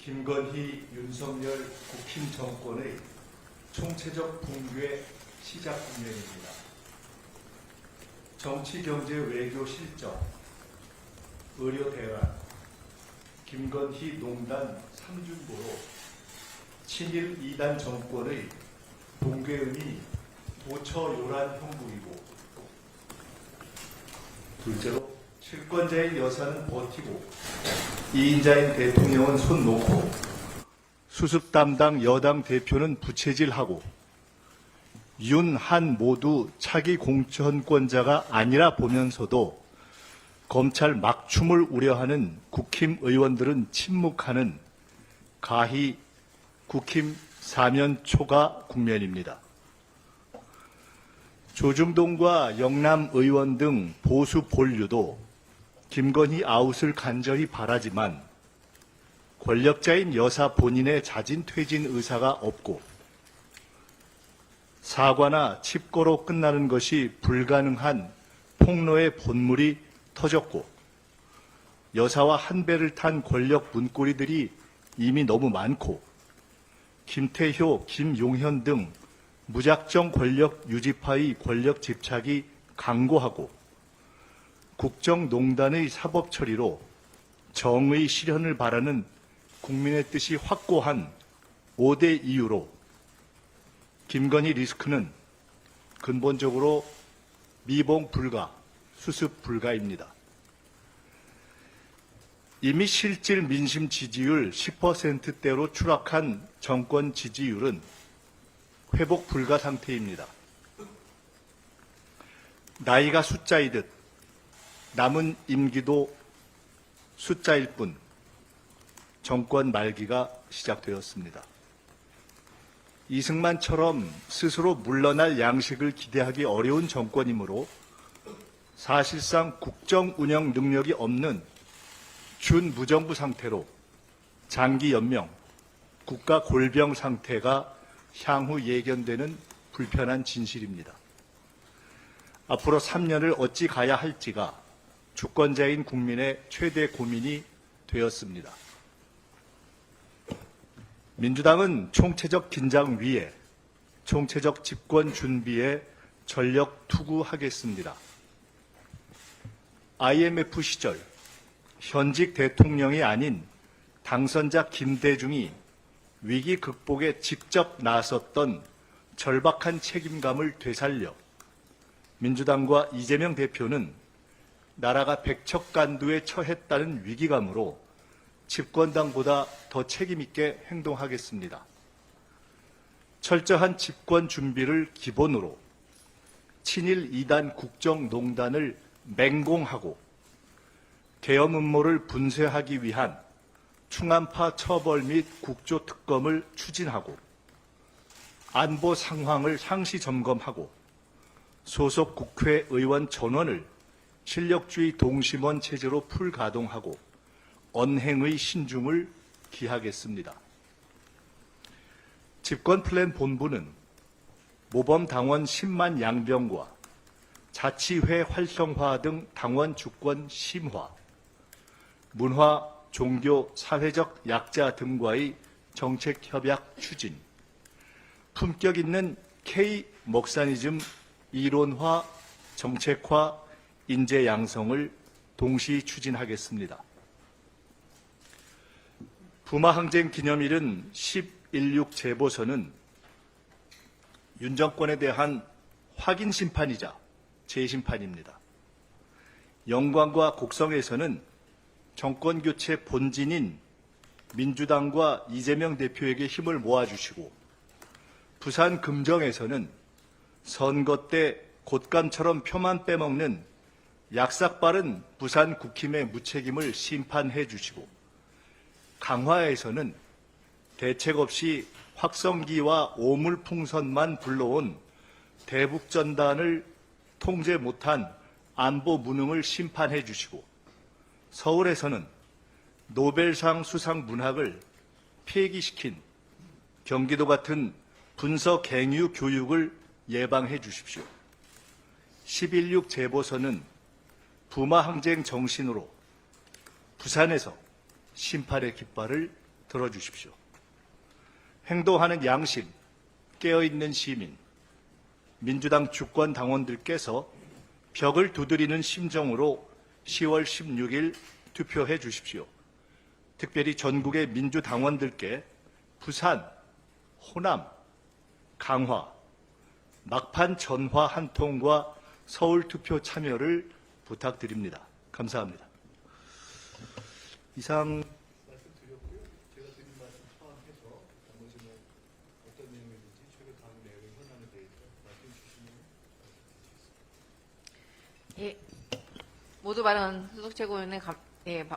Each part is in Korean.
김건희, 윤석열 국힘 정권의 총체적 붕괴 시작 국면입니다. 정치, 경제, 외교 실정, 의료 대란, 김건희 농단 3중보로 친일 2단 정권의 붕괴음이 도처요란 형국이고, 둘째로 실권자인 여사는 버티고 2인자인 대통령은 손 놓고 수습 담당 여당 대표는 부채질하고 윤, 한 모두 차기 공천권자가 아니라 보면서도 검찰 막춤을 우려하는 국힘 의원들은 침묵하는 가히 국힘 사면초가 국면입니다. 조중동과 영남 의원 등 보수 본류도 김건희 아웃을 간절히 바라지만 권력자인 여사 본인의 자진 퇴진 의사가 없고 사과나 칩거로 끝나는 것이 불가능한 폭로의 본물이 터졌고 여사와 한 배를 탄 권력 문고리들이 이미 너무 많고 김태효, 김용현 등 무작정 권력 유지파의 권력 집착이 강고하고 국정농단의 사법 처리로 정의 실현을 바라는 국민의 뜻이 확고한 5대 이유로 김건희 리스크는 근본적으로 미봉 불가, 수습 불가입니다. 이미 실질 민심 지지율 10%대로 추락한 정권 지지율은 회복 불가 상태입니다. 나이가 숫자이듯 남은 임기도 숫자일 뿐 정권 말기가 시작되었습니다. 이승만처럼 스스로 물러날 양식을 기대하기 어려운 정권이므로 사실상 국정 운영 능력이 없는 준무정부 상태로 장기 연명, 국가 골병 상태가 향후 예견되는 불편한 진실입니다. 앞으로 3년을 어찌 가야 할지가 주권자인 국민의 최대 고민이 되었습니다. 민주당은 총체적 긴장 위에 총체적 집권 준비에 전력 투구하겠습니다. IMF 시절 현직 대통령이 아닌 당선자 김대중이 위기 극복에 직접 나섰던 절박한 책임감을 되살려 민주당과 이재명 대표는 나라가 백척간두에 처했다는 위기감으로 집권당보다 더 책임있게 행동하겠습니다. 철저한 집권 준비를 기본으로 친일 2단 국정농단을 맹공하고 계엄 음모를 분쇄하기 위한 충암파 처벌 및 국조특검을 추진하고 안보 상황을 상시 점검하고 소속 국회의원 전원을 실력주의 동심원 체제로 풀가동하고 언행의 신중을 기하겠습니다. 집권 플랜 본부는 모범 당원 10만 양병과 자치회 활성화 등 당원 주권 심화, 문화, 종교, 사회적 약자 등과의 정책 협약 추진, 품격 있는 K 먹사니즘 이론화, 정책화, 인재 양성을 동시 추진하겠습니다. 부마항쟁 기념일은 10.16 재보선은 윤 정권에 대한 확인 심판이자 재심판입니다. 영광과 곡성에서는 정권 교체 본진인 민주당과 이재명 대표에게 힘을 모아주시고 부산 금정에서는 선거 때 곶감처럼 표만 빼먹는 약삭빠른 부산 국힘의 무책임을 심판해 주시고 강화에서는 대책 없이 확성기와 오물풍선만 불러온 대북전단을 통제 못한 안보 무능을 심판해 주시고 서울에서는 노벨상 수상 문학을 폐기시킨 경기도 같은 분서 갱유 교육을 예방해 주십시오. 10.16 재보선은 부마항쟁 정신으로 부산에서 심판의 깃발을 들어주십시오. 행동하는 양심, 깨어있는 시민, 민주당 주권 당원들께서 벽을 두드리는 심정으로 10월 16일 투표해 주십시오. 특별히 전국의 민주당원들께 부산, 호남, 강화, 막판 전화 한 통과 서울 투표 참여를 부탁드립니다. 감사합니다. 이상 말씀드렸고요. 제가 드린 말씀 포함해서 나머지는 어떤 내용이든지 최근 다음 내용에 현안에 대해서 말씀 주시면 예, 모두 발언 수석 최고위원님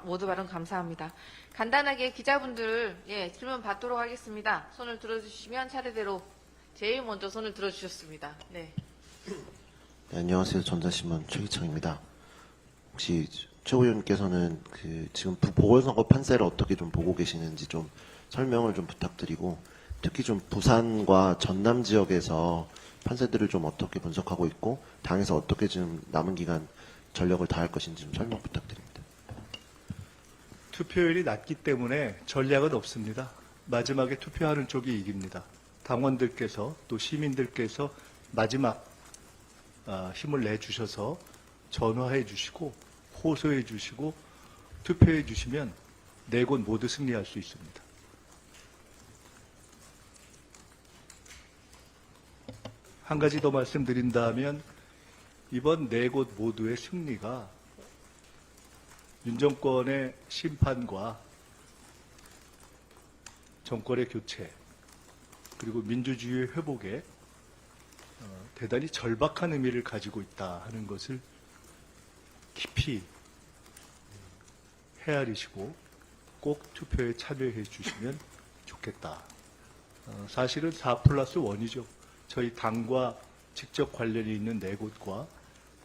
모두 발언 감사합니다. 간단하게 기자분들 질문 받도록 하겠습니다. 손을 들어주시면 차례대로 제일 먼저 손을 들어주셨습니다. 네. 네, 안녕하세요. 전자신문 최기창입니다. 혹시 최고위원께서는 지금 보궐선거 판세를 어떻게 좀 보고 계시는지 좀 설명을 좀 부탁드리고, 특히 좀 부산과 전남 지역에서 판세들을 좀 어떻게 분석하고 있고, 당에서 어떻게 좀 남은 기간 전력을 다할 것인지 좀 설명 부탁드립니다. 투표율이 낮기 때문에 전략은 없습니다. 마지막에 투표하는 쪽이 이깁니다. 당원들께서 또 시민들께서 마지막 힘을 내주셔서 전화해 주시고 호소해 주시고 투표해 주시면 네 곳 모두 승리할 수 있습니다. 한 가지 더 말씀드린다면 이번 네 곳 모두의 승리가 윤 정권의 심판과 정권의 교체 그리고 민주주의의 회복에 대단히 절박한 의미를 가지고 있다 하는 것을 깊이 헤아리시고 꼭 투표에 참여해 주시면 좋겠다. 사실은 4+1이죠. 저희 당과 직접 관련이 있는 네 곳과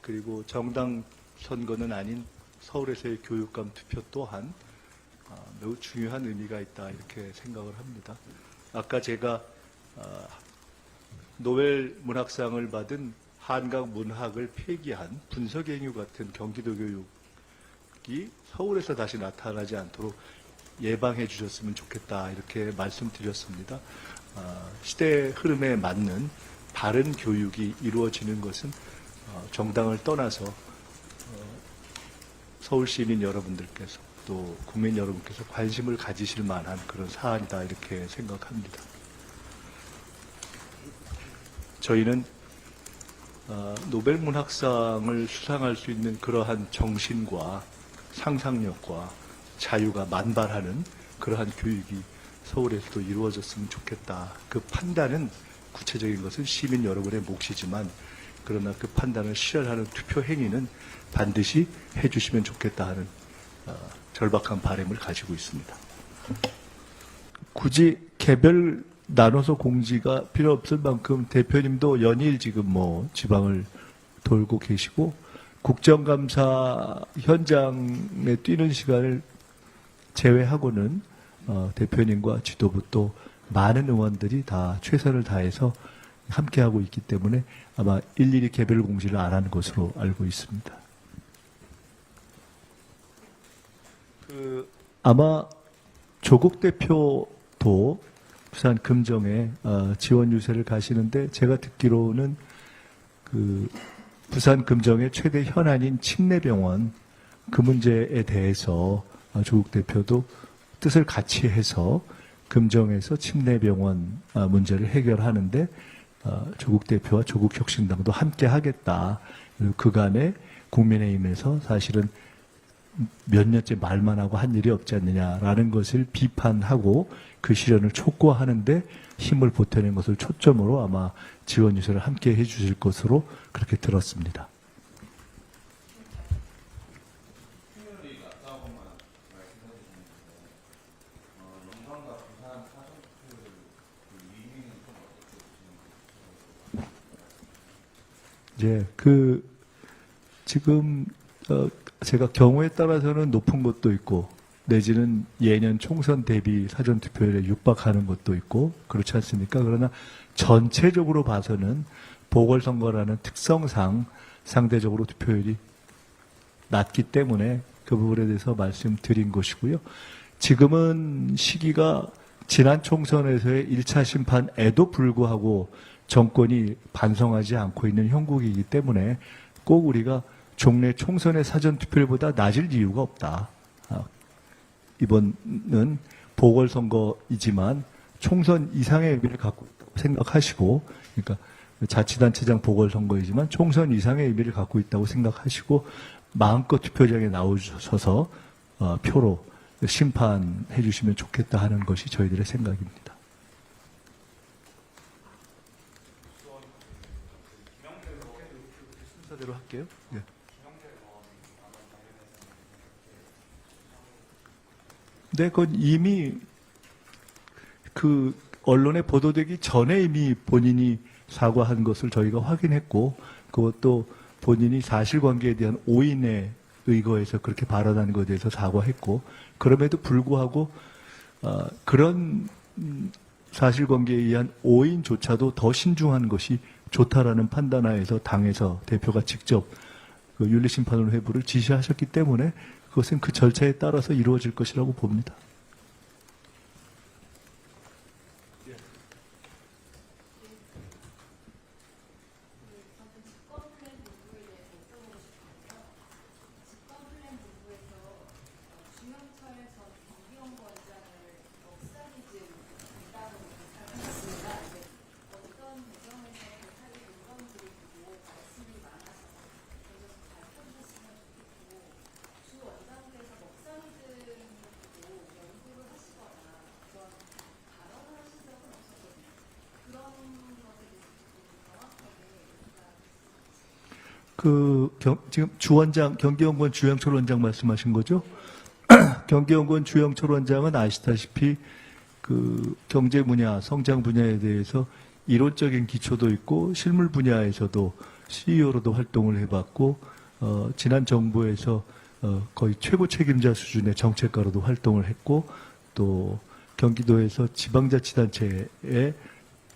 그리고 정당 선거는 아닌 서울에서의 교육감 투표 또한 매우 중요한 의미가 있다 이렇게 생각을 합니다. 아까 제가 노벨 문학상을 받은 한강 문학을 폐기한 분서갱유 같은 경기도 교육이 서울에서 다시 나타나지 않도록 예방해 주셨으면 좋겠다 이렇게 말씀드렸습니다. 시대 흐름에 맞는 바른 교육이 이루어지는 것은 정당을 떠나서 서울 시민 여러분들께서 또 국민 여러분께서 관심을 가지실 만한 그런 사안이다 이렇게 생각합니다. 저희는 노벨 문학상을 수상할 수 있는 그러한 정신과 상상력과 자유가 만발하는 그러한 교육이 서울에서도 이루어졌으면 좋겠다. 그 판단은 구체적인 것은 시민 여러분의 몫이지만 그러나 그 판단을 실현하는 투표 행위는 반드시 해주시면 좋겠다 하는 절박한 바람을 가지고 있습니다. 굳이 개별 나눠서 공지가 필요 없을 만큼 대표님도 연일 지금 지방을 돌고 계시고 국정감사 현장에 뛰는 시간을 제외하고는 대표님과 지도부 또 많은 의원들이 다 최선을 다해서 함께하고 있기 때문에 아마 일일이 개별 공지를 안 하는 것으로 알고 있습니다. 아마 조국 대표도 부산 금정에 지원 유세를 가시는데 제가 듣기로는 부산 금정의 최대 현안인 침례병원 그 문제에 대해서 조국 대표도 뜻을 같이 해서 금정에서 침례병원 문제를 해결하는데 조국 대표와 조국혁신당도 함께 하겠다. 그리고 그간에 국민의힘에서 사실은 몇 년째 말만 하고 한 일이 없지 않느냐라는 것을 비판하고 그 실현을 촉구하는데 힘을 보태는 것을 초점으로 아마 지원 유세를 함께 해주실 것으로 그렇게 들었습니다. 예, 지금 제가 경우에 따라서는 높은 것도 있고 내지는 예년 총선 대비 사전투표율에 육박하는 것도 있고 그렇지 않습니까? 그러나 전체적으로 봐서는 보궐선거라는 특성상 상대적으로 투표율이 낮기 때문에 그 부분에 대해서 말씀드린 것이고요. 지금은 시기가 지난 총선에서의 1차 심판에도 불구하고 정권이 반성하지 않고 있는 형국이기 때문에 꼭 우리가 종래 총선의 사전투표율보다 낮을 이유가 없다. 이번은 보궐선거이지만 총선 이상의 의미를 갖고 있다고 생각하시고, 그러니까 자치단체장 보궐선거이지만 총선 이상의 의미를 갖고 있다고 생각하시고 마음껏 투표장에 나오셔서 표로 심판해 주시면 좋겠다 하는 것이 저희들의 생각입니다. 순서대로 할게요. 예. 네, 그건 이미 그 언론에 보도되기 전에 이미 본인이 사과한 것을 저희가 확인했고, 그것도 본인이 사실관계에 대한 오인에 의거해서 그렇게 발언한 것에 대해서 사과했고, 그럼에도 불구하고 그런 사실관계에 의한 오인조차도 더 신중한 것이 좋다라는 판단하에서 당에서 대표가 직접 그 윤리심판원 회부를 지시하셨기 때문에 그것은 그 절차에 따라서 이루어질 것이라고 봅니다. 지금 주원장, 경기연구원 주영철 원장 말씀하신 거죠? 경기연구원 주영철 원장은 아시다시피 그 경제 분야, 성장 분야에 대해서 이론적인 기초도 있고 실물 분야에서도 CEO로도 활동을 해봤고, 지난 정부에서 거의 최고 책임자 수준의 정책가로도 활동을 했고, 또 경기도에서 지방자치단체의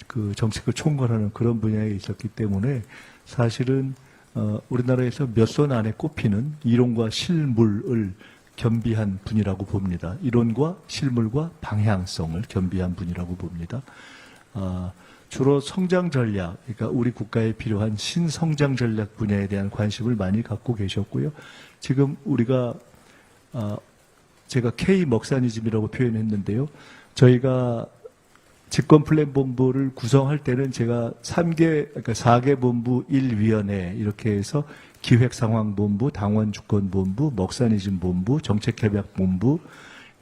그 정책을 총괄하는 그런 분야에 있었기 때문에 사실은 우리나라에서 몇 손 안에 꼽히는 이론과 실물을 겸비한 분이라고 봅니다. 이론과 실물과 방향성을 겸비한 분이라고 봅니다. 주로 성장 전략, 그러니까 우리 국가에 필요한 신성장 전략 분야에 대한 관심을 많이 갖고 계셨고요. 지금 우리가 제가 K 먹사니즘이라고 표현했는데요. 저희가 집권플랜본부를 구성할 때는 제가 4개 본부 1위원회 이렇게 해서 기획상황본부, 당원주권본부, 먹사니즘본부, 정책협약본부,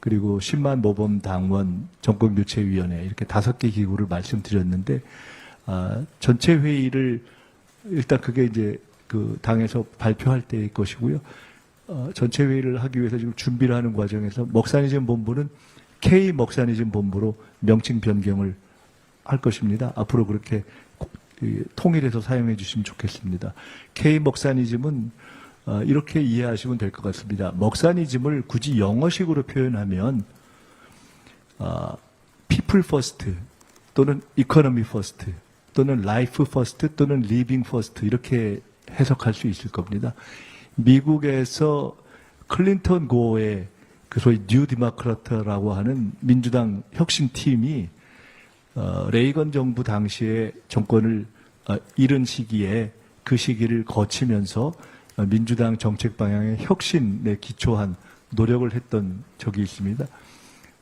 그리고 10만 모범당원 정권교체위원회 이렇게 5개 기구를 말씀드렸는데, 전체 회의를 일단 그게 이제 그 당에서 발표할 때의 것이고요. 전체 회의를 하기 위해서 지금 준비를 하는 과정에서 먹사니즘 본부는 K 먹사니즘 본부로 명칭 변경을 할 것입니다. 앞으로 그렇게 통일해서 사용해 주시면 좋겠습니다. K 먹사니즘은 이렇게 이해하시면 될 것 같습니다. 먹사니즘을 굳이 영어식으로 표현하면 people first 또는 economy first 또는 life first 또는 living first 이렇게 해석할 수 있을 겁니다. 미국에서 클린턴 고의 그 소위 뉴 디모크라트라고 하는 민주당 혁신팀이 레이건 정부 당시에 정권을 잃은 시기에 그 시기를 거치면서 민주당 정책 방향의 혁신에 기초한 노력을 했던 적이 있습니다.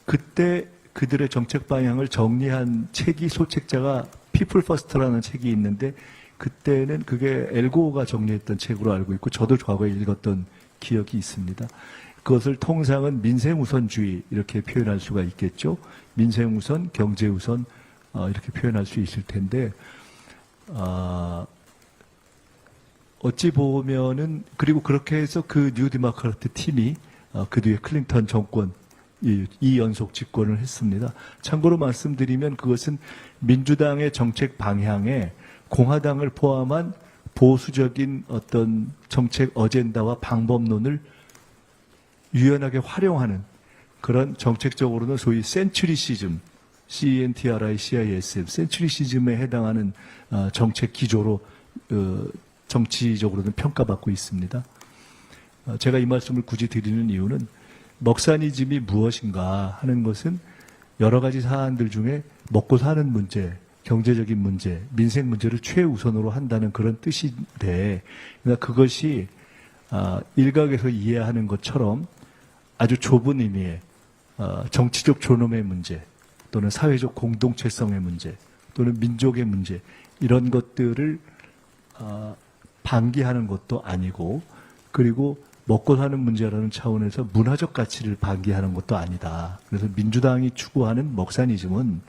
그때 그들의 정책 방향을 정리한 책이 소책자가 People First라는 책이 있는데 그때는 그게 엘고가 정리했던 책으로 알고 있고 저도 과거에 읽었던 기억이 있습니다. 그것을 통상은 민생우선주의 이렇게 표현할 수가 있겠죠. 민생우선, 경제우선 이렇게 표현할 수 있을 텐데 어찌 보면은 그리고 그렇게 해서 그 뉴 디모크라트 팀이 그 뒤에 클린턴 정권 2연속 집권을 했습니다. 참고로 말씀드리면 그것은 민주당의 정책 방향에 공화당을 포함한 보수적인 어떤 정책 어젠다와 방법론을 유연하게 활용하는 그런 정책적으로는 소위 센츄리시즘, CENTRICISM, 센츄리시즘에 해당하는 정책 기조로 정치적으로는 평가받고 있습니다. 제가 이 말씀을 굳이 드리는 이유는 먹사니즘이 무엇인가 하는 것은 여러 가지 사안들 중에 먹고 사는 문제, 경제적인 문제, 민생 문제를 최우선으로 한다는 그런 뜻인데, 그러니까 그것이 일각에서 이해하는 것처럼 아주 좁은 의미의 정치적 존엄의 문제, 또는 사회적 공동체성의 문제, 또는 민족의 문제, 이런 것들을 방기하는 것도 아니고, 그리고 먹고 사는 문제라는 차원에서 문화적 가치를 방기하는 것도 아니다. 그래서 민주당이 추구하는 먹사니즘은,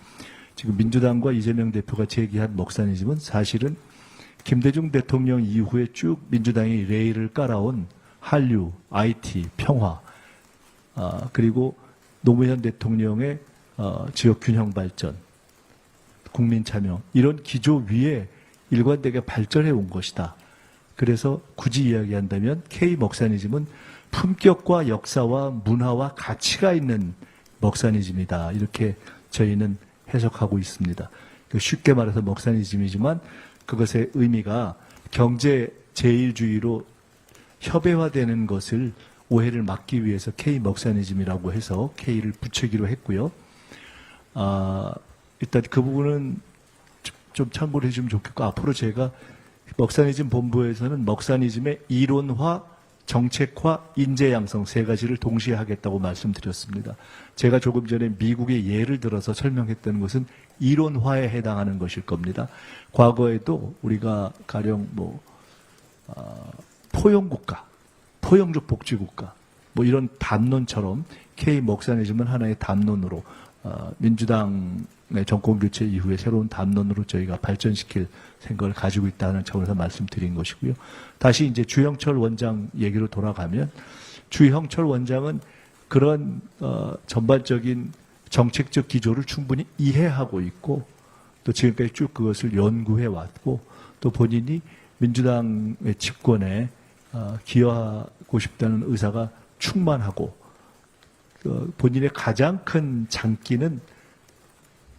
지금 민주당과 이재명 대표가 제기한 먹사니즘은 사실은 김대중 대통령 이후에 쭉 민주당이 레일을 깔아온 한류, IT, 평화, 그리고 노무현 대통령의 지역 균형 발전, 국민 참여, 이런 기조 위에 일관되게 발전해 온 것이다. 그래서 굳이 이야기한다면 K 먹사니즘은 품격과 역사와 문화와 가치가 있는 먹사니즘이다. 이렇게 저희는 해석하고 있습니다. 쉽게 말해서 먹사니즘이지만 그것의 의미가 경제 제일주의로 협의화되는 것을 오해를 막기 위해서 K 먹사니즘이라고 해서 K를 붙이기로 했고요. 일단 그 부분은 좀 참고를 해주면 좋겠고, 앞으로 제가 먹사니즘 본부에서는 먹사니즘의 이론화, 정책화, 인재 양성 세 가지를 동시에 하겠다고 말씀드렸습니다. 제가 조금 전에 미국의 예를 들어서 설명했던 것은 이론화에 해당하는 것일 겁니다. 과거에도 우리가 가령 포용국가, 포용적 복지국가, 이런 담론처럼 K 먹사니즘은 하나의 담론으로 민주당의 정권 교체 이후에 새로운 담론으로 저희가 발전시킬 생각을 가지고 있다는 차원에서 말씀드린 것이고요. 다시 이제 주형철 원장 얘기로 돌아가면, 주형철 원장은 그런 전반적인 정책적 기조를 충분히 이해하고 있고, 또 지금까지 쭉 그것을 연구해 왔고, 또 본인이 민주당의 집권에 기여하고 싶다는 의사가 충만하고, 본인의 가장 큰 장기는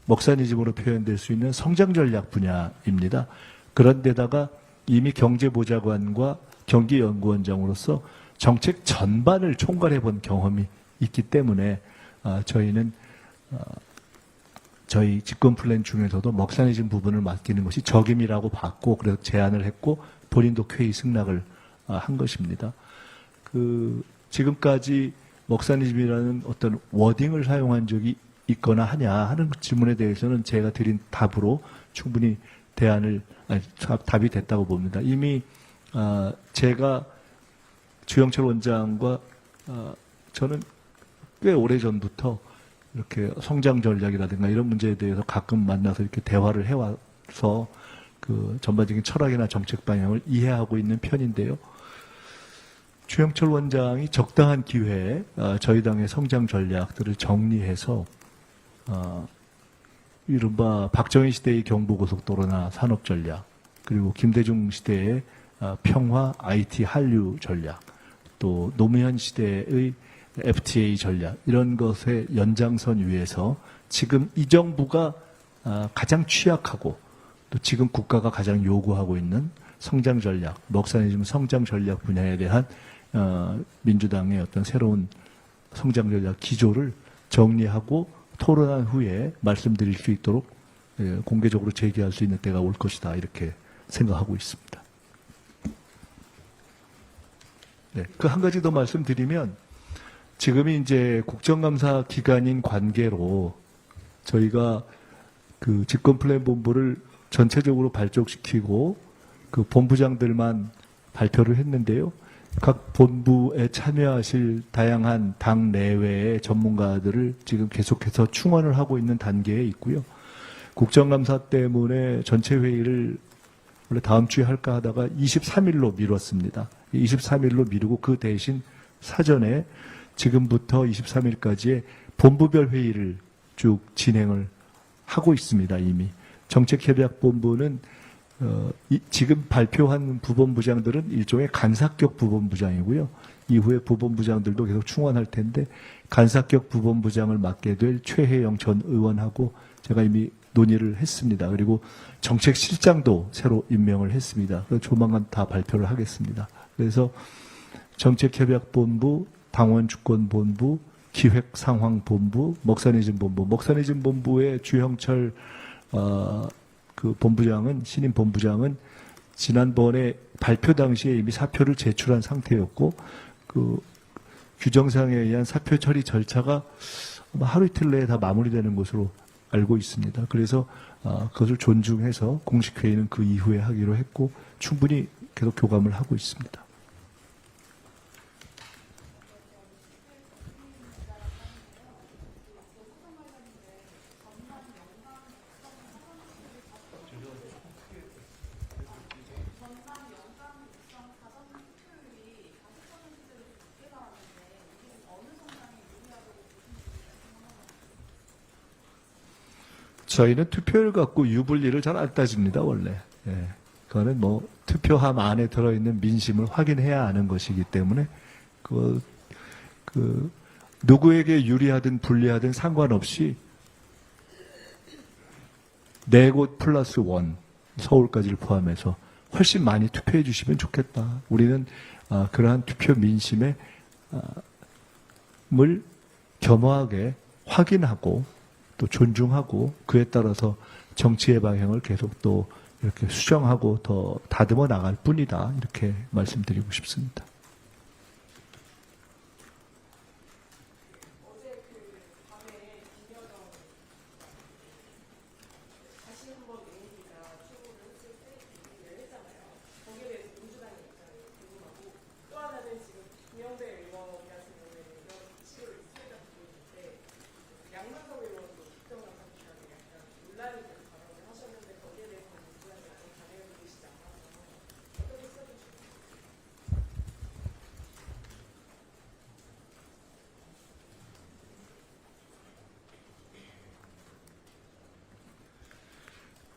먹사니즘으로 표현될 수 있는 성장 전략 분야입니다. 그런데다가 이미 경제보좌관과 경기연구원장으로서 정책 전반을 총괄해 본 경험이 있기 때문에 저희는 저희 집권 플랜 중에서도 먹사니즘 부분을 맡기는 것이 적임이라고 봤고, 그래서 제안을 했고 본인도 쾌히 승낙을 한 것입니다. 지금까지 먹사니즘이라는 어떤 워딩을 사용한 적이 있거나 하냐 하는 질문에 대해서는 제가 드린 답으로 충분히 답이 됐다고 봅니다. 이미 제가 주영철 원장과 저는 꽤 오래전부터 이렇게 성장 전략이라든가 이런 문제에 대해서 가끔 만나서 이렇게 대화를 해와서 그 전반적인 철학이나 정책 방향을 이해하고 있는 편인데요. 주영철 원장이 적당한 기회에 저희 당의 성장 전략들을 정리해서 이른바 박정희 시대의 경부고속도로나 산업전략, 그리고 김대중 시대의 평화, IT, 한류 전략, 또 노무현 시대의 FTA 전략, 이런 것의 연장선 위에서 지금 이 정부가 가장 취약하고 또 지금 국가가 가장 요구하고 있는 성장 전략, 먹사니즘 성장 전략 분야에 대한 민주당의 어떤 새로운 성장 전략 기조를 정리하고 토론한 후에 말씀드릴 수 있도록 공개적으로 제기할 수 있는 때가 올 것이다, 이렇게 생각하고 있습니다. 네, 그 한 가지 더 말씀드리면, 지금이 이제 국정감사 기간인 관계로 저희가 그 집권플랜 본부를 전체적으로 발족시키고 그 본부장들만 발표를 했는데요. 각 본부에 참여하실 다양한 당 내외의 전문가들을 지금 계속해서 충원을 하고 있는 단계에 있고요. 국정감사 때문에 전체 회의를 원래 다음 주에 할까 하다가 23일로 미뤘습니다. 23일로 미루고 그 대신 사전에 지금부터 23일까지의 본부별 회의를 쭉 진행을 하고 있습니다. 이미 정책협약본부는 지금 발표한 부본부장들은 일종의 간사격 부본부장이고요. 이후에 부본부장들도 계속 충원할 텐데, 간사격 부본부장을 맡게 될 최혜영 전 의원하고 제가 이미 논의를 했습니다. 그리고 정책실장도 새로 임명을 했습니다. 그래서 조만간 다 발표를 하겠습니다. 그래서 정책협약본부, 당원주권본부, 기획상황본부, 먹사니즘본부. 먹사니즘본부의 주형철 그 본부장은 신임 본부장은 지난번에 발표 당시에 이미 사표를 제출한 상태였고 그 규정상에 의한 사표 처리 절차가 아마 하루 이틀 내에 다 마무리되는 것으로 알고 있습니다. 그래서 그것을 존중해서 공식 회의는 그 이후에 하기로 했고 충분히 계속 교감을 하고 있습니다. 저희는 투표율 갖고 유불리를 잘 안 따집니다, 원래. 예. 그거는 뭐 투표함 안에 들어있는 민심을 확인해야 하는 것이기 때문에 누구에게 유리하든 불리하든 상관없이 4곳 플러스 1 서울까지를 포함해서 훨씬 많이 투표해 주시면 좋겠다. 우리는 그러한 투표 민심에 을 겸허하게 확인하고 또 존중하고 그에 따라서 정치의 방향을 계속 또 이렇게 수정하고 더 다듬어 나갈 뿐이다. 이렇게 말씀드리고 싶습니다.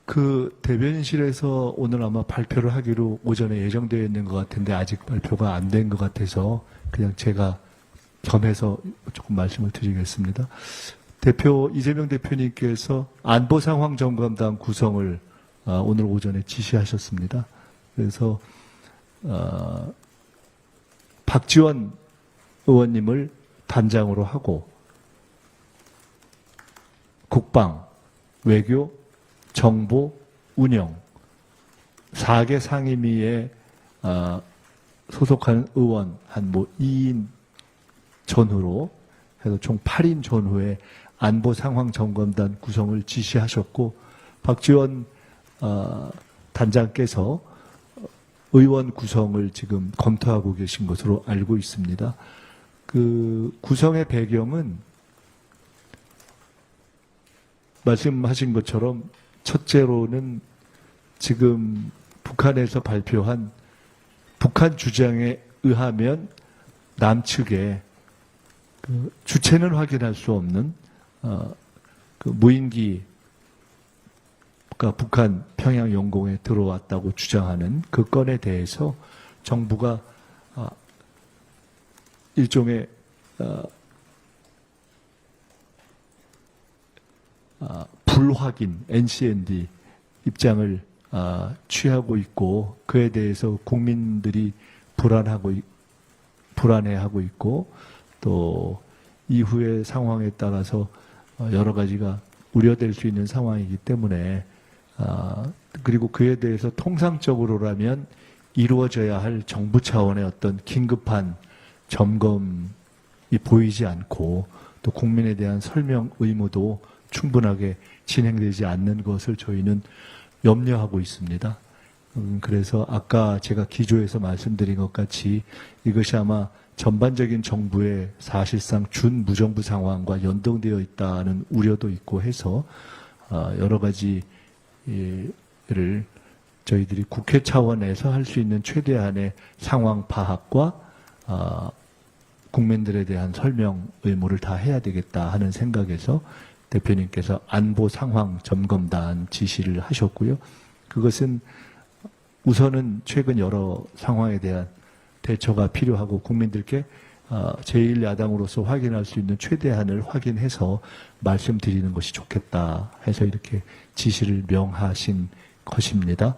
그 대변인실에서 오늘 아마 발표를 하기로 오전에 예정되어 있는 것 같은데 아직 발표가 안 된 것 같아서 그냥 제가 겸해서 조금 말씀을 드리겠습니다. 이재명 대표님께서 안보상황점검단 구성을 오늘 오전에 지시하셨습니다. 그래서 박지원 의원님을 단장으로 하고 국방, 외교, 정보, 운영 4개 상임위에 소속한 의원 한 2인 전후로 해서 총 8인 전후의 안보 상황 점검단 구성을 지시하셨고 박지원 단장께서 의원 구성을 지금 검토하고 계신 것으로 알고 있습니다. 그 구성의 배경은 말씀하신 것처럼 첫째로는 지금 북한에서 발표한 북한 주장에 의하면 남측에 주체는 확인할 수 없는 그 무인기가 북한 평양 영공에 들어왔다고 주장하는 그 건에 대해서 정부가 일종의 불확인 NCND 입장을 취하고 있고 그에 대해서 국민들이 불안해하고 있고 또 이후의 상황에 따라서 여러 가지가 우려될 수 있는 상황이기 때문에 그리고 그에 대해서 통상적으로라면 이루어져야 할 정부 차원의 어떤 긴급한 점검이 보이지 않고 또 국민에 대한 설명 의무도 충분하게 진행되지 않는 것을 저희는 염려하고 있습니다. 그래서 아까 제가 기조에서 말씀드린 것 같이 이것이 아마 전반적인 정부의 사실상 준무정부 상황과 연동되어 있다는 우려도 있고 해서 여러 가지를 저희들이 국회 차원에서 할 수 있는 최대한의 상황 파악과 국민들에 대한 설명 의무를 다 해야 되겠다 하는 생각에서 대표님께서 안보 상황 점검단 지시를 하셨고요. 그것은 우선은 최근 여러 상황에 대한 대처가 필요하고 국민들께 제1야당으로서 확인할 수 있는 최대한을 확인해서 말씀드리는 것이 좋겠다 해서 이렇게 지시를 명하신 것입니다.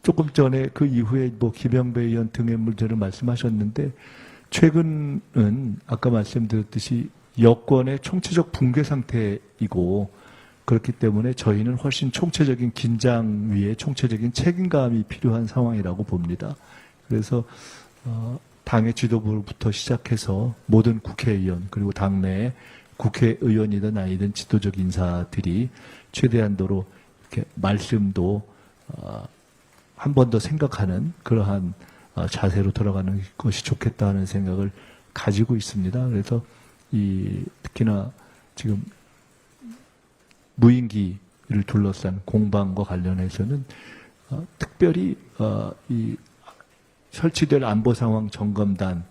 조금 전에 그 이후에 뭐 김영배 의원 등의 문제를 말씀하셨는데 최근은 아까 말씀드렸듯이 여권의 총체적 붕괴 상태이고 그렇기 때문에 저희는 훨씬 총체적인 긴장 위에 총체적인 책임감이 필요한 상황이라고 봅니다. 그래서 당의 지도부부터 시작해서 모든 국회의원 그리고 당내의 국회의원이든 아니든 지도적 인사들이 최대한도로 이렇게 말씀도 한 번 더 생각하는 그러한 자세로 돌아가는 것이 좋겠다 하는 생각을 가지고 있습니다. 그래서 특히나 지금 무인기를 둘러싼 공방과 관련해서는 특별히 이 설치될 안보 상황 점검단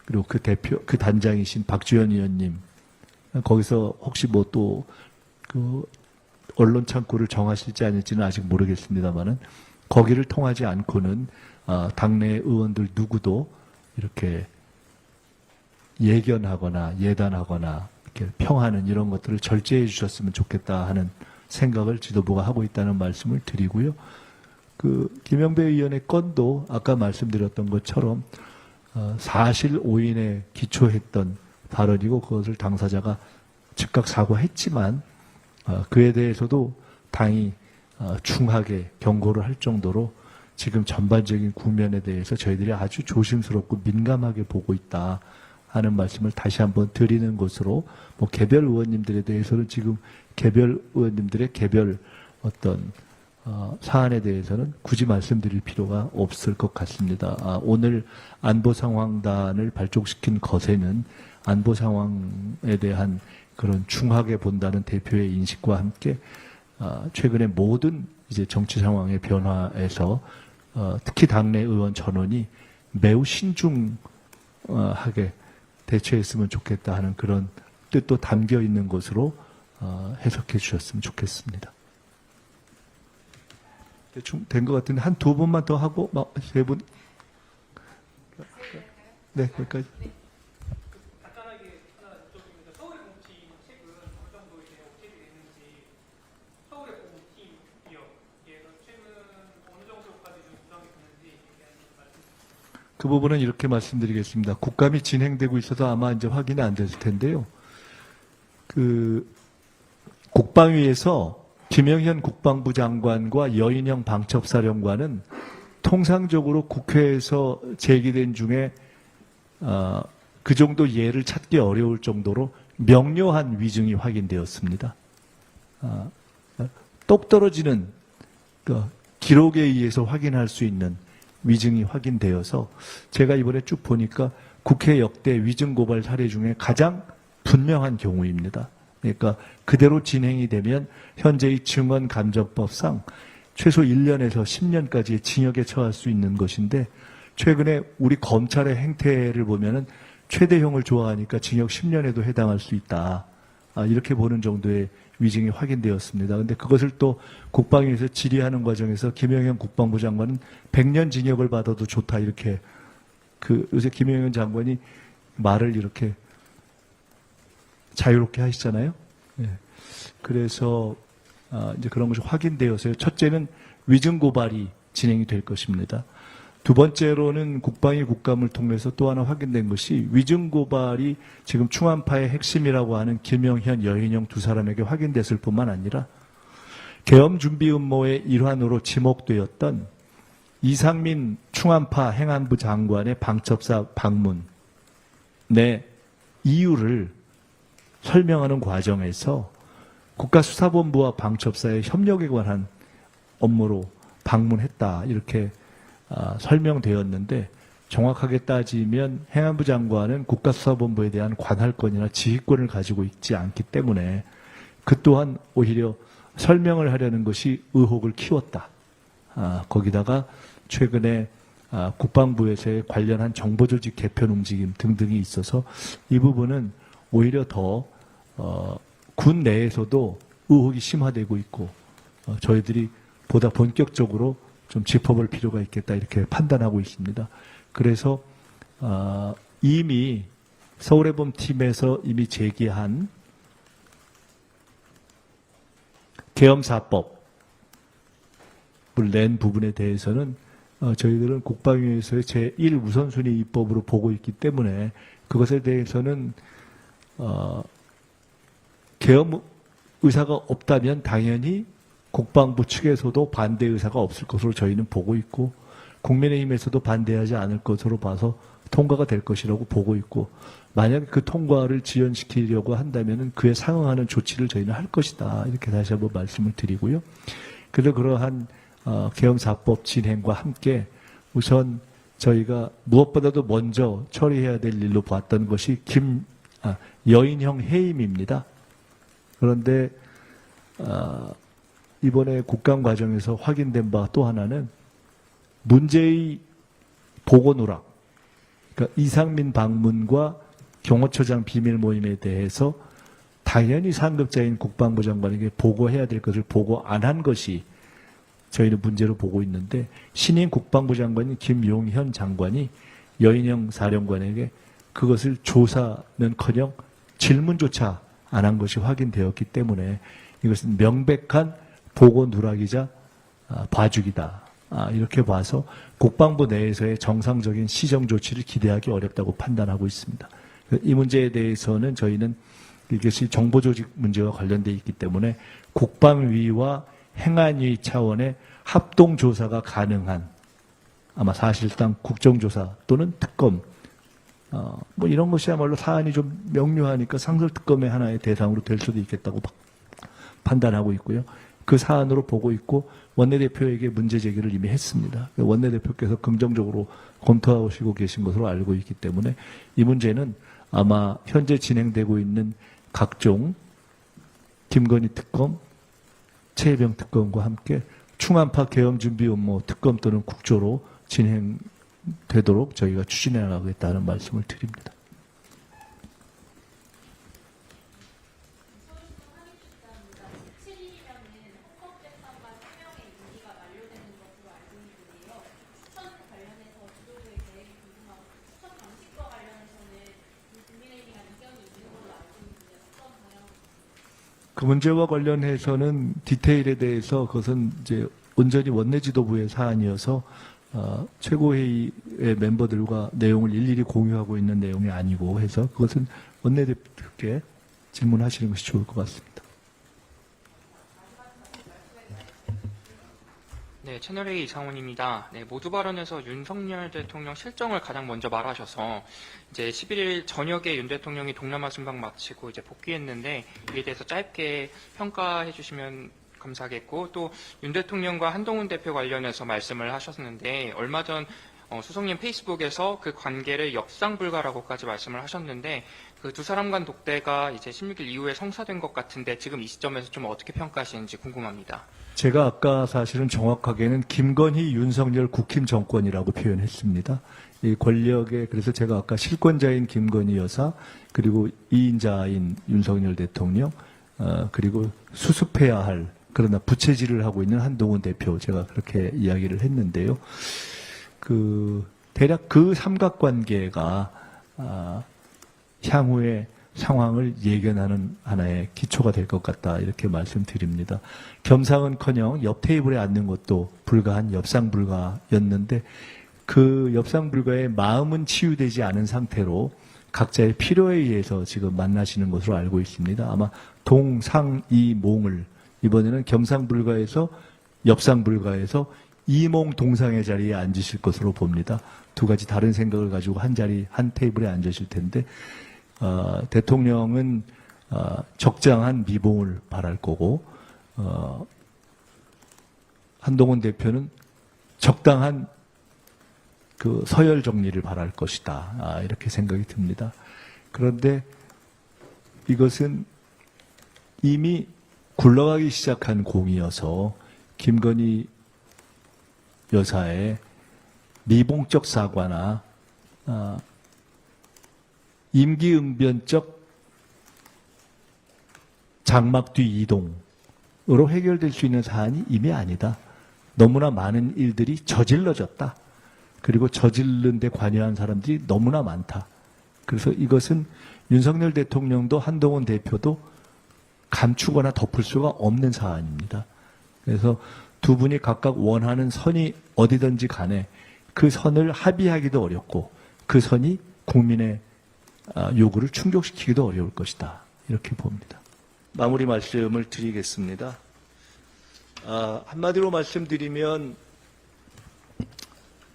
그리고 그 단장이신 박주현 의원님 거기서 혹시 뭐 또 그 언론 창구를 정하실지 아닐지는 아직 모르겠습니다만은 거기를 통하지 않고는 당내 의원들 누구도 이렇게 예견하거나 예단하거나 이렇게 평하는 이런 것들을 절제해 주셨으면 좋겠다 하는 생각을 지도부가 하고 있다는 말씀을 드리고요. 그 김영배 의원의 건도 아까 말씀드렸던 것처럼 사실 오인에 기초했던 발언이고 그것을 당사자가 즉각 사과했지만 그에 대해서도 당이 중하게 경고를 할 정도로 지금 전반적인 국면에 대해서 저희들이 아주 조심스럽고 민감하게 보고 있다 하는 말씀을 다시 한번 드리는 것으로 뭐 개별 의원님들에 대해서는 지금 개별 의원님들의 개별 어떤 사안에 대해서는 굳이 말씀드릴 필요가 없을 것 같습니다. 오늘 안보 상황단을 발족시킨 것에는 안보 상황에 대한 그런 중하게 본다는 대표의 인식과 함께 최근에 모든 이제 정치 상황의 변화에서 특히 당내 의원 전원이 매우 신중하게 대처했으면 좋겠다 하는 그런 뜻도 담겨 있는 것으로 해석해 주셨으면 좋겠습니다. 대충 된 것 같은데 한 두 번만 더 하고 세 분. 네, 거기까지. 간단하게 하나 여쭤봅니다. 서울의 공무팀 책은 어느 정도 이제 업체이 됐는지, 서울의 공무팀이요. 최근 어느 정도까지 좀 구성이 됐는지 대한 말씀. 그 부분은 이렇게 말씀드리겠습니다. 국감이 진행되고 있어서 아마 이제 확인이 안 됐을 텐데요. 그 국방위에서 김영현 국방부 장관과 여인영 방첩사령관은 통상적으로 국회에서 제기된 중에 그 정도 예를 찾기 어려울 정도로 명료한 위증이 확인되었습니다. 똑 떨어지는 기록에 의해서 확인할 수 있는 위증이 확인되어서 제가 이번에 쭉 보니까 국회 역대 위증 고발 사례 중에 가장 분명한 경우입니다. 그러니까 그대로 진행이 되면 현재의 증언감정법상 최소 1년에서 10년까지의 징역에 처할 수 있는 것인데 최근에 우리 검찰의 행태를 보면은 최대형을 좋아하니까 징역 10년에도 해당할 수 있다. 이렇게 보는 정도의 위증이 확인되었습니다. 그런데 그것을 또 국방위에서 질의하는 과정에서 김영현 국방부 장관은 100년 징역을 받아도 좋다 이렇게 요새 김영현 장관이 말을 이렇게 자유롭게 하시잖아요. 예. 그래서 이제 그런 것이 확인되어서요. 첫째는 위증 고발이 진행이 될 것입니다. 두 번째로는 국방위 국감을 통해서 또 하나 확인된 것이 위증 고발이 지금 충안파의 핵심이라고 하는 김영현, 여인영 두 사람에게 확인됐을 뿐만 아니라 계엄 준비 음모의 일환으로 지목되었던 이상민 충안파 행안부 장관의 방첩사 방문의 이유를 설명하는 과정에서 국가수사본부와 방첩사의 협력에 관한 업무로 방문했다 이렇게 설명되었는데 정확하게 따지면 행안부 장관은 국가수사본부에 대한 관할권이나 지휘권을 가지고 있지 않기 때문에 그 또한 오히려 설명을 하려는 것이 의혹을 키웠다. 거기다가 최근에 국방부에서의 관련한 정보조직 개편 움직임 등등이 있어서 이 부분은 오히려 더 군 내에서도 의혹이 심화되고 있고 저희들이 보다 본격적으로 좀 짚어볼 필요가 있겠다 이렇게 판단하고 있습니다. 그래서 이미 서울해범 팀에서 이미 제기한 계엄사법 낸 부분에 대해서는 저희들은 국방위에서의 제1우선순위 입법으로 보고 있기 때문에 그것에 대해서는 계엄 의사가 없다면 당연히 국방부 측에서도 반대 의사가 없을 것으로 저희는 보고 있고 국민의힘에서도 반대하지 않을 것으로 봐서 통과가 될 것이라고 보고 있고 만약 그 통과를 지연시키려고 한다면 그에 상응하는 조치를 저희는 할 것이다. 이렇게 다시 한번 말씀을 드리고요. 그래서 그러한 계엄사법 진행과 함께 우선 저희가 무엇보다도 먼저 처리해야 될 일로 봤던 것이 여인형 해임입니다. 그런데 이번에 국감 과정에서 확인된 바 또 하나는 문제의 보고 누락, 그러니까 이상민 방문과 경호처장 비밀 모임에 대해서 당연히 상급자인 국방부 장관에게 보고해야 될 것을 보고 안 한 것이 저희는 문제로 보고 있는데 신임 국방부 장관인 김용현 장관이 여인영 사령관에게 그것을 조사는커녕 질문조차 안 한 것이 확인되었기 때문에 이것은 명백한 보고 누락이자 봐주기다. 이렇게 봐서 국방부 내에서의 정상적인 시정 조치를 기대하기 어렵다고 판단하고 있습니다. 이 문제에 대해서는 저희는 이것이 정보조직 문제와 관련되어 있기 때문에 국방위와 행안위 차원의 합동조사가 가능한 아마 사실상 국정조사 또는 특검 뭐 이런 것이야말로 사안이 좀 명료하니까 상설특검의 하나의 대상으로 될 수도 있겠다고 판단하고 있고요. 그 사안으로 보고 있고 원내대표에게 문제 제기를 이미 했습니다. 원내대표께서 긍정적으로 검토하시고 계신 것으로 알고 있기 때문에 이 문제는 아마 현재 진행되고 있는 각종 김건희 특검, 최혜병 특검과 함께 충안파 계엄 준비 업무 특검 또는 국조로 진행되도록 저희가 추진해 나가겠다는 말씀을 드립니다. 그 문제와 관련해서는 디테일에 대해서 그것은 이제 온전히 원내지도부의 사안이어서 최고회의의 멤버들과 내용을 일일이 공유하고 있는 내용이 아니고 해서 그것은 원내대표께 질문하시는 것이 좋을 것 같습니다. 네, 채널A 이상훈입니다. 네, 모두 발언에서 윤석열 대통령 실정을 가장 먼저 말하셔서 이제 11일 저녁에 윤 대통령이 동남아 순방 마치고 이제 복귀했는데 이에 대해서 짧게 평가해 주시면 감사하겠고 또 윤 대통령과 한동훈 대표 관련해서 말씀을 하셨는데 얼마 전 수석님 페이스북에서 그 관계를 엽상불가라고까지 말씀을 하셨는데 그 두 사람 간 독대가 이제 16일 이후에 성사된 것 같은데 지금 이 시점에서 좀 어떻게 평가하시는지 궁금합니다. 제가 아까 사실은 정확하게는 김건희, 윤석열 국힘 정권이라고 표현했습니다. 이 권력의 그래서 제가 아까 실권자인 김건희 여사 그리고 2인자인 윤석열 대통령 그리고 수습해야 할 그러나 부채질을 하고 있는 한동훈 대표 제가 그렇게 이야기를 했는데요. 대략 그 삼각관계가 향후에 상황을 예견하는 하나의 기초가 될 것 같다 이렇게 말씀드립니다. 겸상은커녕 옆 테이블에 앉는 것도 불가한 엽상불가였는데 그 엽상불가의 마음은 치유되지 않은 상태로 각자의 필요에 의해서 지금 만나시는 것으로 알고 있습니다. 아마 동상이몽을 이번에는 겸상불가에서 엽상불가에서 이몽동상의 자리에 앉으실 것으로 봅니다. 두 가지 다른 생각을 가지고 한 테이블에 앉으실 텐데 대통령은 적장한 미봉을 바랄 거고 한동훈 대표는 적당한 그 서열 정리를 바랄 것이다. 이렇게 생각이 듭니다. 그런데 이것은 이미 굴러가기 시작한 공이어서 김건희 여사의 미봉적 사과나 임기응변적 장막 뒤 이동으로 해결될 수 있는 사안이 이미 아니다. 너무나 많은 일들이 저질러졌다. 그리고 저질른 데 관여한 사람들이 너무나 많다. 그래서 이것은 윤석열 대통령도 한동훈 대표도 감추거나 덮을 수가 없는 사안입니다. 그래서 두 분이 각각 원하는 선이 어디든지 간에 그 선을 합의하기도 어렵고 그 선이 국민의 요구를 충족시키기도 어려울 것이다. 이렇게 봅니다. 마무리 말씀을 드리겠습니다. 한마디로 말씀드리면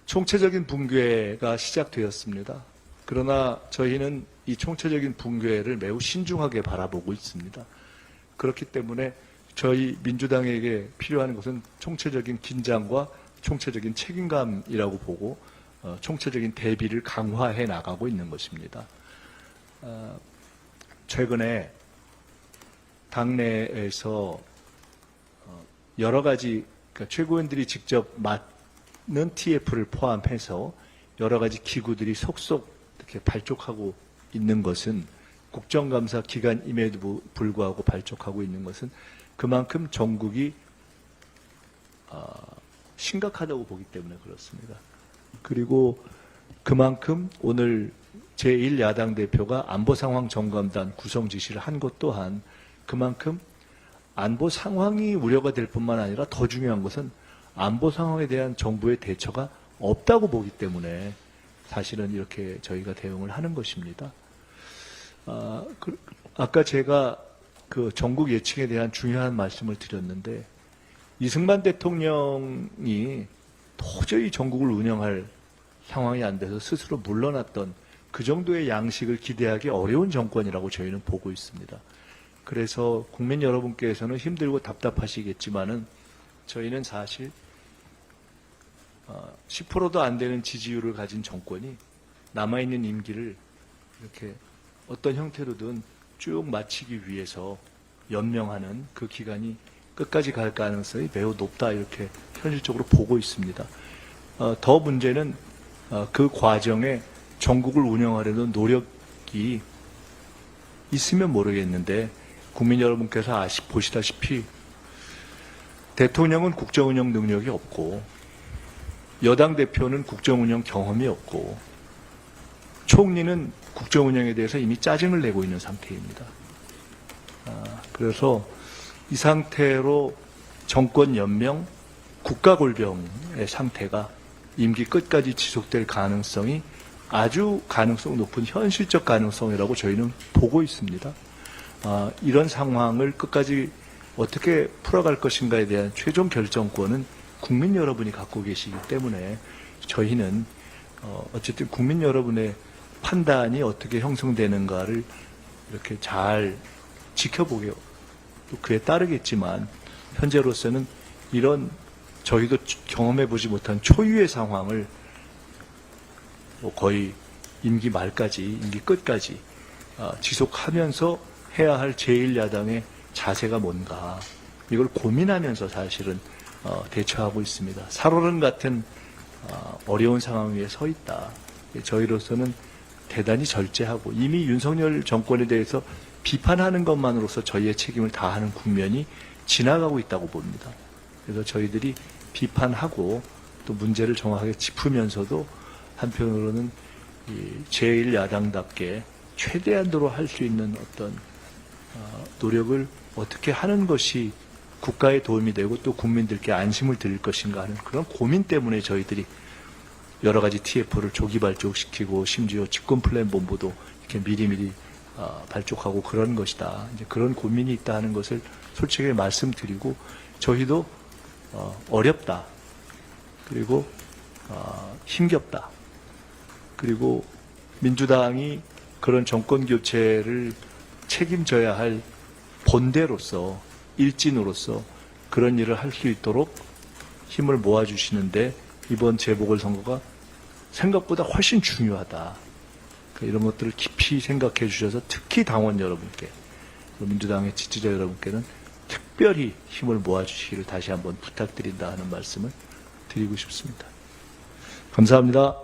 총체적인 붕괴가 시작되었습니다. 그러나 저희는 이 총체적인 붕괴를 매우 신중하게 바라보고 있습니다. 그렇기 때문에 저희 민주당에게 필요한 것은 총체적인 긴장과 총체적인 책임감이라고 보고 총체적인 대비를 강화해 나가고 있는 것입니다. 최근에 당내에서 여러 가지 그러니까 최고위원들이 직접 맡는 TF를 포함해서 여러 가지 기구들이 속속 이렇게 발족하고 있는 것은 국정감사 기간임에도 불구하고 발족하고 있는 것은 그만큼 전국이 심각하다고 보기 때문에 그렇습니다. 그리고 그만큼 오늘 제1야당 대표가 안보 상황 점검단 구성 지시를 한 것 또한 그만큼 안보 상황이 우려가 될 뿐만 아니라 더 중요한 것은 안보 상황에 대한 정부의 대처가 없다고 보기 때문에 사실은 이렇게 저희가 대응을 하는 것입니다. 아까 제가 그 전국 예측에 대한 중요한 말씀을 드렸는데 이승만 대통령이 도저히 전국을 운영할 상황이 안 돼서 스스로 물러났던 그 정도의 양식을 기대하기 어려운 정권이라고 저희는 보고 있습니다. 그래서 국민 여러분께서는 힘들고 답답하시겠지만은 저희는 사실 10%도 안 되는 지지율을 가진 정권이 남아있는 임기를 이렇게 어떤 형태로든 쭉 마치기 위해서 연명하는 그 기간이 끝까지 갈 가능성이 매우 높다 이렇게 현실적으로 보고 있습니다. 더 문제는 그 과정에 전국을 운영하려는 노력이 있으면 모르겠는데 국민 여러분께서 보시다시피 대통령은 국정운영 능력이 없고 여당 대표는 국정운영 경험이 없고 총리는 국정운영에 대해서 이미 짜증을 내고 있는 상태입니다. 그래서 이 상태로 정권 연명, 국가골병의 상태가 임기 끝까지 지속될 가능성이 아주 가능성 높은 현실적 가능성이라고 저희는 보고 있습니다. 이런 상황을 끝까지 어떻게 풀어갈 것인가에 대한 최종 결정권은 국민 여러분이 갖고 계시기 때문에 저희는 어쨌든 국민 여러분의 판단이 어떻게 형성되는가를 이렇게 잘 지켜보게 또 그에 따르겠지만 현재로서는 이런 저희도 경험해보지 못한 초유의 상황을 거의 임기 말까지 임기 끝까지 지속하면서 해야 할 제1야당의 자세가 뭔가 이걸 고민하면서 사실은 대처하고 있습니다. 살얼음 같은 어려운 상황 위에 서 있다. 저희로서는 대단히 절제하고 이미 윤석열 정권에 대해서 비판하는 것만으로서 저희의 책임을 다하는 국면이 지나가고 있다고 봅니다. 그래서 저희들이 비판하고 또 문제를 정확하게 짚으면서도 한편으로는 제1야당답게 최대한도로 할 수 있는 어떤 노력을 어떻게 하는 것이 국가에 도움이 되고 또 국민들께 안심을 드릴 것인가 하는 그런 고민 때문에 저희들이 여러 가지 TF를 조기 발족시키고 심지어 집권플랜본부도 이렇게 미리미리 발족하고 그런 것이다. 이제 그런 고민이 있다 하는 것을 솔직히 말씀드리고 저희도 어렵다. 그리고 힘겹다. 그리고 민주당이 그런 정권 교체를 책임져야 할 본대로서 일진으로서 그런 일을 할 수 있도록 힘을 모아주시는데 이번 재보궐선거가 생각보다 훨씬 중요하다. 이런 것들을 깊이 생각해 주셔서 특히 당원 여러분께 민주당의 지지자 여러분께는 특별히 힘을 모아주시기를 다시 한번 부탁드린다 하는 말씀을 드리고 싶습니다. 감사합니다.